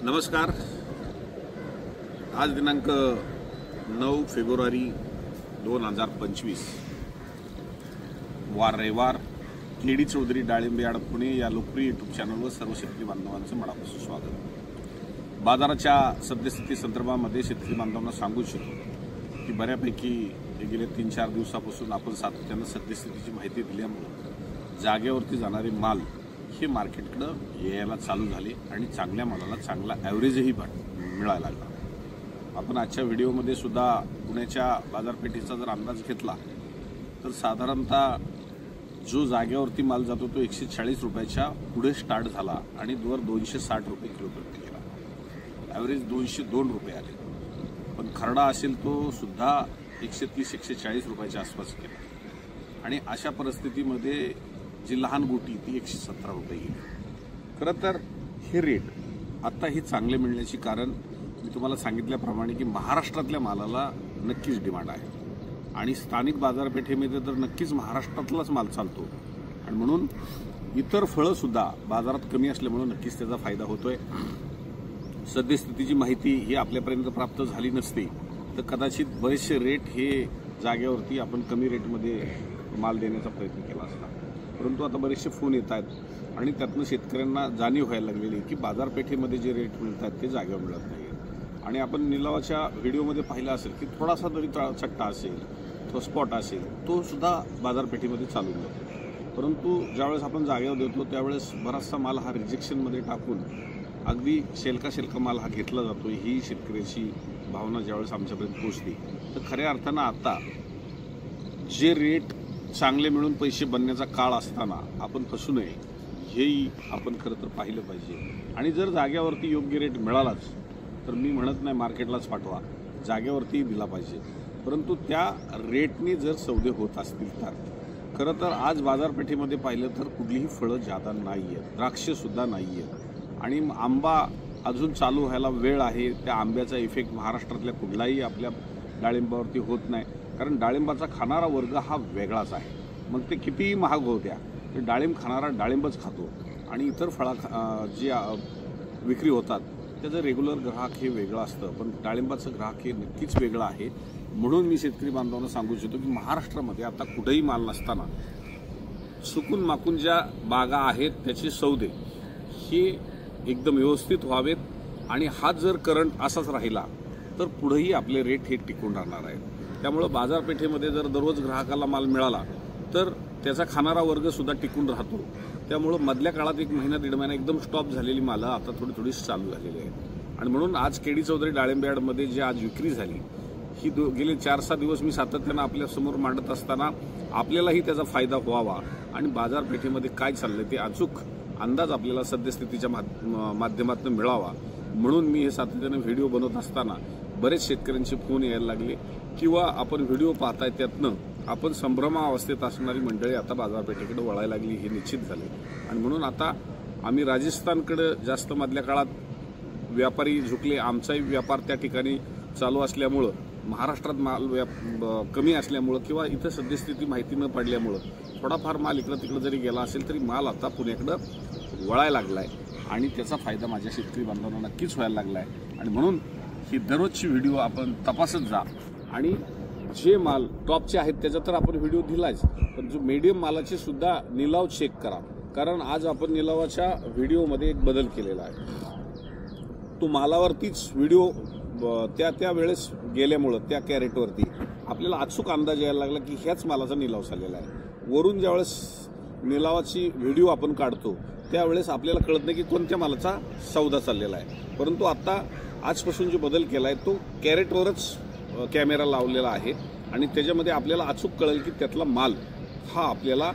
नमस्कार। आज दिनांक 9 फेब्रुवारी 2025 वार रविवार। केडी चौधरी डाळिंब यार्ड पुणे या लोकप्रिय यूट्यूब चॅनलवर सर्व शेतकरी बांधवांचं मनापासून स्वागत। बाजाराच्या सद्यस्थिती संदर्भामध्ये शेतकरी बांधवांना सांगू इच्छितो की बऱ्यापैकी गेले 3-4 दिवसापासून आपण सातत्यानं सद्यस्थितीची माहिती दिल्यामुळे जागेवरती जाणारे माल हे मार्केटकडे यायला चालू झाले आणि चांगल्या मालाला चांगला ॲव्हरेजही मिळायला लागला। आपण आजच्या व्हिडिओमध्ये सुद्धा पुण्याच्या बाजारपेठेचा जर अंदाज घेतला तर साधारणतः जो जागेवरती माल जातो तो 140 रुपयाच्या पुढे स्टार्ट झाला आणि वर 260 रुपये किलो प्रति गेला। ॲव्हरेज 202 रुपये आले, पण खरडा असेल तो सुद्धा 130-140 रुपयाच्या आसपास गेला आणि अशा परिस्थितीमध्ये जी लहान गोटी ती 117 रुपये गेली। खरं तर हे रेट आता ही चांगले मिळण्याची कारण मी तुम्हाला सांगितल्याप्रमाणे की महाराष्ट्रातल्या मालाला नक्कीच डिमांड आहे आणि स्थानिक बाजारपेठेमध्ये तर नक्कीच महाराष्ट्रातलाच माल चालतो आणि म्हणून इतर फळं सुद्धा बाजारात कमी असल्यामुळे नक्कीच त्याचा फायदा होतोय। सद्यस्थितीची माहिती ही आपल्यापर्यंत प्राप्त झाली नसती तर कदाचित बरेचसे रेट हे जागेवरती आपण कमी रेटमध्ये माल देण्याचा प्रयत्न केला असता, परंतु आता बरेचसे फोन येत आहेत आणि त्यातनं शेतकऱ्यांना जाणीव व्हायला लागलेली की बाजारपेठेमध्ये जे रेट मिळतात ते जागेवर मिळत नाही आणि आपण निलावाच्या व्हिडिओमध्ये पाहिलं असेल की थोडासा जरी चट्टा असेल तो स्पॉट असेल तो सुद्धा बाजारपेठेमध्ये चालून जातो, परंतु ज्यावेळेस आपण जागेवर देतो त्यावेळेस बराचसा माल हा रिजेक्शनमध्ये टाकून अगदी शेलका माल हा घेतला जातो। ही शेतकऱ्याची भावना ज्यावेळेस आमच्यापर्यंत पोहोचली तर खऱ्या अर्थानं आता जे रेट चांगले मिळून पैसे बनण्याचा काळ असताना आपण फसू नये हेही आपण खरं तर पाहिलं पाहिजे आणि जर जागेवरती योग्य रेट मिळालाच तर मी म्हणत नाही मार्केटलाच पाठवा, जागेवरती दिला पाहिजे, परंतु त्या रेटने जर सौदे होत असतील तर खरं तर आज बाजारपेठेमध्ये पाहिलं तर कुठलीही फळं जादा नाही आहेत, द्राक्षेसुद्धा नाही आहेत आणि आंबा अजून चालू व्हायला वेळ आहे। त्या आंब्याचा इफेक्ट महाराष्ट्रातल्या कुठलाही आपल्या डाळिंबावरती होत नाही, कारण डाळिंबाचा खाणारा वर्ग हा वेगळाच आहे। मग ते कितीही महाग होऊ द्या ते डाळिंब खाणारा डाळिंबच खातो आणि इतर फळा जी विक्री होतात त्याचं रेग्युलर ग्राहक हे वेगळं असतं, पण डाळिंबाचं ग्राहक हे नक्कीच वेगळं आहे। म्हणून मी शेतकरी बांधवांना सांगू इच्छितो की महाराष्ट्रामध्ये आता कुठेही माल नसताना चुकून माकून ज्या बागा आहेत त्याचे सौदे हे एकदम व्यवस्थित व्हावेत आणि हा जर करंट असाच राहिला तर पुढेही आपले रेट हे टिकून राहणार आहेत। त्यामुळं बाजारपेठेमध्ये जर दररोज ग्राहकाला माल मिळाला तर त्याचा खाणारा वर्ग सुद्धा टिकून राहतो। त्यामुळं मधल्या काळात 1 महिना 1.5 महिना एकदम स्टॉप झालेली मालं आता थोडी चालू झालेली आहेत आणि म्हणून आज केडी चौधरी डाळिंब यार्डमध्ये जी आज विक्री झाली ही गेले 4-6 दिवस मी सातत्यानं आपल्यासमोर मांडत असताना आपल्यालाही त्याचा फायदा व्हावा आणि बाजारपेठेमध्ये काय चाललंय ते अचूक अंदाज आपल्याला सद्यस्थितीच्या माध्यमातून मिळावा म्हणून मी हे सातत्यानं व्हिडिओ बनवत असताना बरेच शेतकऱ्यांचे फोन यायला लागले किंवा आपण व्हिडिओ पाहताय त्यातनं आपण संभ्रमावस्थेत असणारी मंडळी आता बाजारपेठेकडे वळायला लागली हे निश्चित झाले आणि म्हणून आता आम्ही राजस्थानकडे जास्त मधल्या काळात व्यापारी झुकले। आमचाही व्यापार त्या ठिकाणी चालू असल्यामुळं महाराष्ट्रात माल कमी असल्यामुळं किंवा इथं सद्यस्थिती माहिती न पडल्यामुळं थोडाफार माल इकडं तिकडं जरी गेला असेल तरी माल आता पुण्याकडं वळायला लागला आहे आणि त्याचा फायदा माझ्या शेतकरी बांधवांना नक्कीच व्हायला लागला आहे आणि म्हणून ही दररोजची व्हिडिओ आपण तपासत जा आणि जे माल टॉपचे आहेत त्याचा तर आपण व्हिडिओ दिलाच, पण जो मीडियम मालाचे सुद्धा निलाव चेक करा, कारण आज आपण निलावाच्या व्हिडिओमध्ये एक बदल केलेला आहे। तो मालावरतीच व्हिडिओ त्या वेळेस गेल्यामुळं त्या कॅरेटवरती आपल्याला अचूक अंदाज यायला लागला की ह्याच मालाचा निलाव झालेला आहे। वरून ज्यावेळेस निलावाची व्हिडिओ आपण काढतो त्यावेळेस आपल्याला कळत नाही की कोणत्या मालाचा सौदा चाललेला आहे, परंतु आता आजपासून जो बदल केला आहे तो कॅरेटवरच कॅमेरा लावलेला आहे आणि त्याच्यामध्ये आपल्याला अचूक कळेल की त्यातला माल हा आपल्याला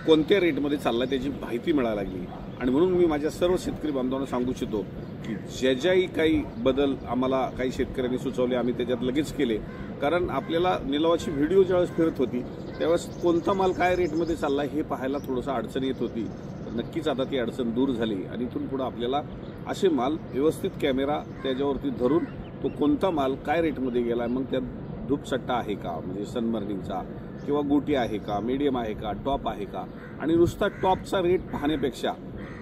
कोणत्या रेटमध्ये चालला त्याची माहिती मिळायला लागली आणि म्हणून मी माझ्या सर्व शेतकरी बांधवांना सांगू इच्छितो की ज्याही काही बदल आम्हाला काही शेतकऱ्यांनी सुचवले आम्ही त्याच्यात लगेच केले, कारण आपल्याला निलावाची व्हिडिओ ज्यावेळेस फिरत होती त्यावेळेस कोणता माल काय रेटमध्ये चालला हे पाहायला थोडंसं अडचण येत होती, तर नक्कीच आता ती अडचण दूर झाली आणि इथून पुढे आपल्याला असे माल व्यवस्थित कॅमेरा त्याच्यावरती धरून तो कोणता माल काय रेटमध्ये गेला मग त्यात धूपसट्टा आहे का म्हणजे सनबर्निंगचा किंवा गोटी आहे का, मीडियम आहे का, टॉप आहे का, आणि नुसता टॉपचा रेट पाहण्यापेक्षा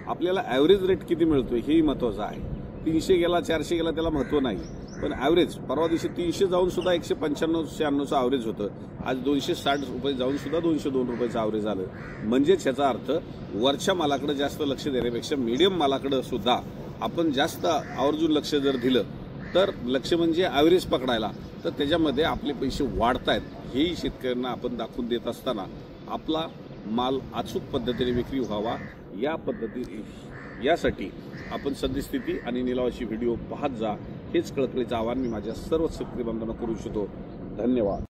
आपल्याला ॲव्हरेज रेट किती मिळतोय हेही महत्त्वाचं आहे। 300 गेला 400 गेला त्याला महत्व नाही, पण ॲव्हरेज परवा दिवशी 300 जाऊन सुद्धा 195-96चं ॲव्हरेज होतं. आज 260 रुपये जाऊन सुद्धा 202 रुपयाचं ॲव्हरेज आलं. म्हणजेच ह्याचा अर्थ वरच्या मालाकडे जास्त लक्ष देण्यापेक्षा मीडियम मालाकडे सुद्धा आपण जास्त आवर्जून लक्ष जर दिलं तर लक्ष म्हणजे ॲव्हरेज पकडायला, तर त्याच्यामध्ये आपले पैसे वाढतायत हेही शेतकऱ्यांना आपण दाखवून देत असताना आपला माल अचूक पद्धतीने विक्री व्हावा यासाठी आपण सद्यस्थिती आणि निलावाची व्हिडिओ पाहत जा, हेच कळकळीचं आवाहन मी माझ्या सर्व शेतकरी बांधवांना करू इच्छितो. धन्यवाद.